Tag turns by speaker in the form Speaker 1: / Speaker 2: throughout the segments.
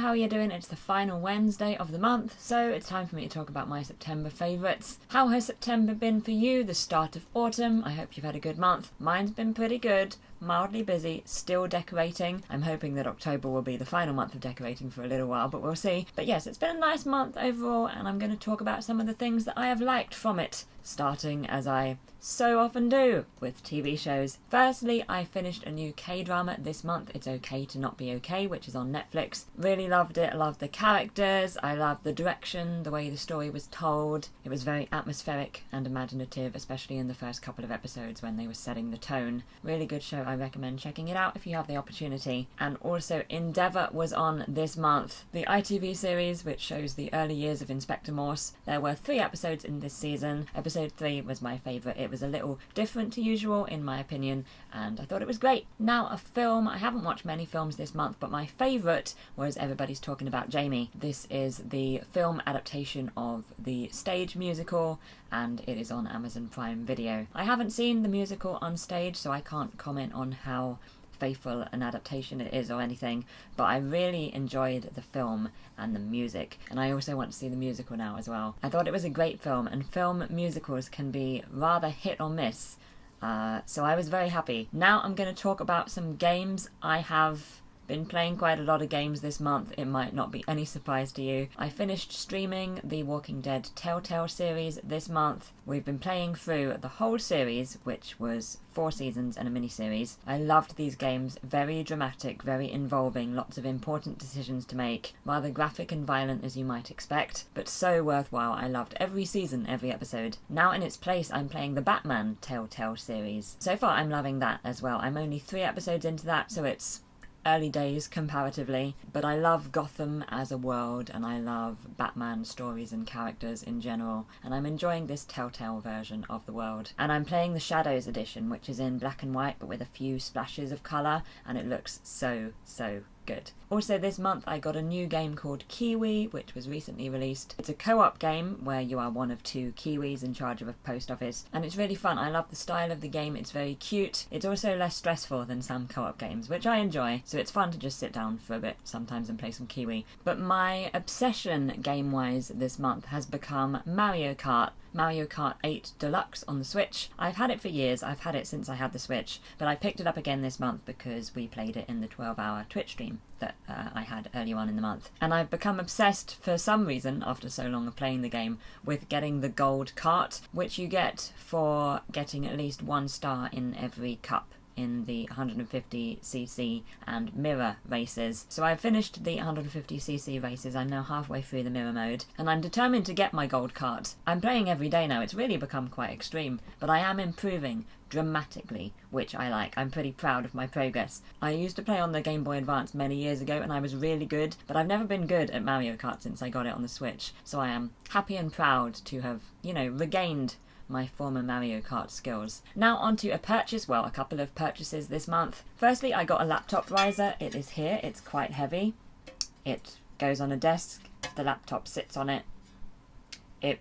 Speaker 1: how are you doing? It's the final Wednesday of the month, so it's time for me to talk about my September favourites. How has September been for you? The start of autumn. I hope you've had a good month. Mine's been pretty good. Mildly busy, still decorating. I'm hoping that October will be the final month of decorating for a little while, but we'll see. But yes, it's been a nice month overall, and I'm going to talk about some of the things that I have liked from it, starting as I so often do with TV shows. Firstly, I finished a new K-drama this month, It's Okay to Not Be Okay, which is on Netflix. Really loved it. I loved the characters, I loved the direction, the way the story was told. It was very atmospheric and imaginative, especially in the first couple of episodes when they were setting the tone. Really good show. I recommend checking it out if you have the opportunity. And also Endeavour was on this month, the ITV series which shows the early years of Inspector Morse. There were 3 episodes in this season. Episode 3 was my favourite. It was a little different to usual in my opinion, and I thought it was great. Now a film. I haven't watched many films this month, but my favourite was Everybody's Talking About Jamie. This is the film adaptation of the stage musical, and it is on Amazon Prime Video. I haven't seen the musical on stage, so I can't comment on how faithful an adaptation it is or anything, but I really enjoyed the film and the music, and I also want to see the musical now as well. I thought it was a great film, and film musicals can be rather hit or miss, so I was very happy. Now I'm going to talk about some games. I have been playing quite a lot of games this month. It might not be any surprise to you. I finished streaming the Walking Dead Telltale series this month. We've been playing through the whole series, which was 4 seasons and a mini-series. I loved these games. Very dramatic, very involving, lots of important decisions to make. Rather graphic and violent as you might expect, but so worthwhile. I loved every season, every episode. Now in its place, I'm playing the Batman Telltale series. So far I'm loving that as well. I'm only 3 episodes into that, so it's early days comparatively, but I love Gotham as a world, and I love Batman stories and characters in general, and I'm enjoying this Telltale version of the world. And I'm playing the Shadows edition, which is in black and white but with a few splashes of colour, and it looks so good. Also this month I got a new game called Kiwi, which was recently released. It's a co-op game where you are one of 2 Kiwis in charge of a post office, and it's really fun. I love the style of the game. It's very cute. It's also less stressful than some co-op games, which I enjoy, so it's fun to just sit down for a bit sometimes and play some Kiwi. But my obsession game-wise this month has become Mario Kart. Mario Kart 8 Deluxe on the Switch. I've had it for years. I've had it since I had the Switch, but I picked it up again this month because we played it in the 12-hour Twitch stream that I had earlier on in the month. And I've become obsessed for some reason, after so long of playing the game, with getting the gold cart, which you get for getting at least 1 star in every cup in the 150cc and mirror races. So I've finished the 150cc races. I'm now halfway through the mirror mode, and I'm determined to get my gold cart. I'm playing every day now. It's really become quite extreme, but I am improving dramatically, which I like. I'm pretty proud of my progress. I used to play on the Game Boy Advance many years ago, and I was really good, but I've never been good at Mario Kart since I got it on the Switch. So I am happy and proud to have, regained my former Mario Kart skills. Now on to a purchase. Well, a couple of purchases this month. Firstly, I got a laptop riser. It is here. It's quite heavy. It goes on a desk. The laptop sits on it. It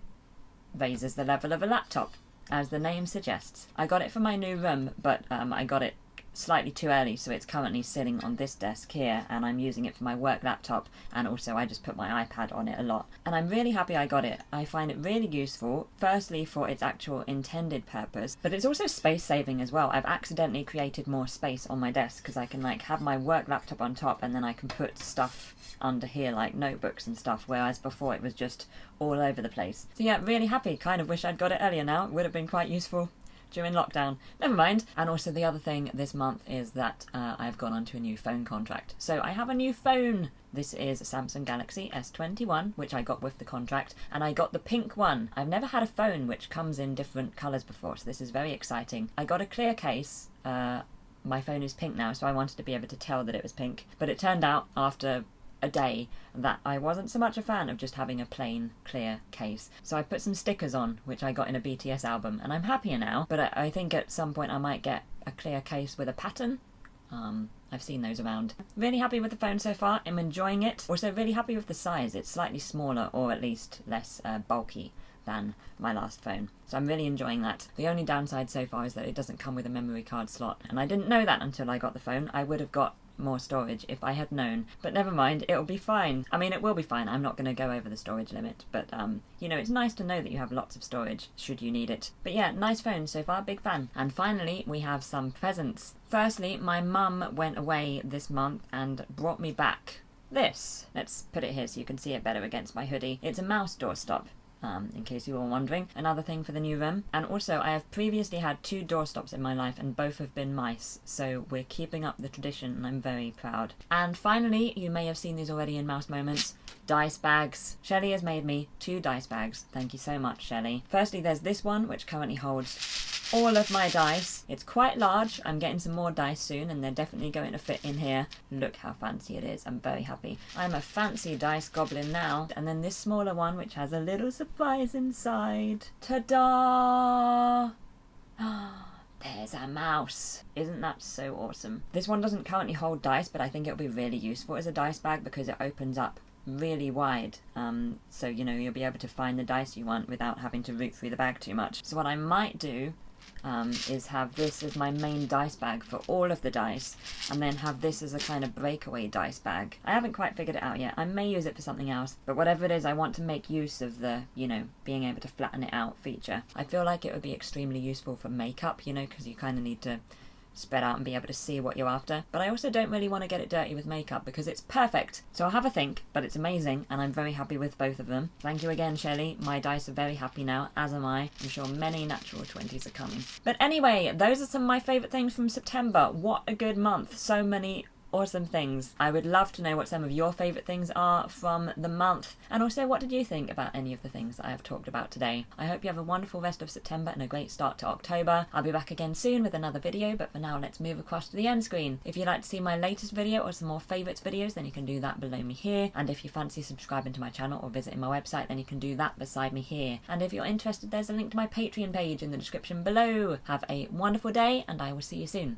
Speaker 1: raises the level of a laptop, as the name suggests. I got it for my new room, but I got it slightly too early, so it's currently sitting on this desk here, and I'm using it for my work laptop, and also I just put my iPad on it a lot. And I'm really happy I got it. I find it really useful, firstly for its actual intended purpose, but it's also space saving as well. I've accidentally created more space on my desk because I can have my work laptop on top, and then I can put stuff under here like notebooks and stuff, whereas before it was just all over the place. So yeah, really happy. Kind of wish I'd got it earlier now. It would have been quite useful during lockdown. Never mind. And also the other thing this month is that I've gone onto a new phone contract. So I have a new phone. This is a Samsung Galaxy S21, which I got with the contract, and I got the pink one. I've never had a phone which comes in different colours before, so this is very exciting. I got a clear case. My phone is pink now, so I wanted to be able to tell that it was pink. But it turned out after a day that I wasn't so much a fan of just having a plain clear case, so I put some stickers on which I got in a BTS album, and I'm happier now. But I think at some point I might get a clear case with a pattern. I've seen those around. Really happy with the phone so far. I'm enjoying it. Also really happy with the size. It's slightly smaller, or at least less bulky than my last phone. So I'm really enjoying that. The only downside so far is that it doesn't come with a memory card slot, and I didn't know that until I got the phone. I would have got more storage if I had known. But never mind, it'll be fine. I mean, it will be fine. I'm not going to go over the storage limit. But, you know, it's nice to know that you have lots of storage should you need it. But yeah, nice phone so far, big fan. And finally, we have some presents. Firstly, my mum went away this month and brought me back this. Let's put it here so you can see it better against my hoodie. It's a mouse doorstop. In case you were wondering. Another thing for the new room. And also, I have previously had 2 doorstops in my life and both have been mice, so we're keeping up the tradition and I'm very proud. And finally, you may have seen these already in Mouse Moments, dice bags. Shelley has made me 2 dice bags. Thank you so much, Shelley. Firstly, there's this one, which currently holds all of my dice. It's quite large. I'm getting some more dice soon and they're definitely going to fit in here. Look how fancy it is. I'm very happy. I'm a fancy dice goblin now. And then this smaller one, which has a little surprise inside. Ta-da! There's a mouse. Isn't that so awesome? This one doesn't currently hold dice, but I think it'll be really useful as a dice bag because it opens up really wide, so you know you'll be able to find the dice you want without having to root through the bag too much. So what I might do is have this as my main dice bag for all of the dice, and then have this as a kind of breakaway dice bag. I haven't quite figured it out yet. I may use it for something else, but whatever it is, I want to make use of the, you know, being able to flatten it out feature. I feel like it would be extremely useful for makeup, you know, because you kind of need to spread out and be able to see what you're after. But I also don't really want to get it dirty with makeup because it's perfect. So I'll have a think, but it's amazing and I'm very happy with both of them. Thank you again, Shelley. My dice are very happy now, as am I. I'm sure many natural 20s are coming. But anyway, those are some of my favourite things from September. What a good month. So many awesome things. I would love to know what some of your favourite things are from the month, and also what did you think about any of the things that I have talked about today. I hope you have a wonderful rest of September and a great start to October. I'll be back again soon with another video, but for now let's move across to the end screen. If you'd like to see my latest video or some more favourites videos, then you can do that below me here, and if you fancy subscribing to my channel or visiting my website, then you can do that beside me here. And if you're interested, there's a link to my Patreon page in the description below. Have a wonderful day and I will see you soon.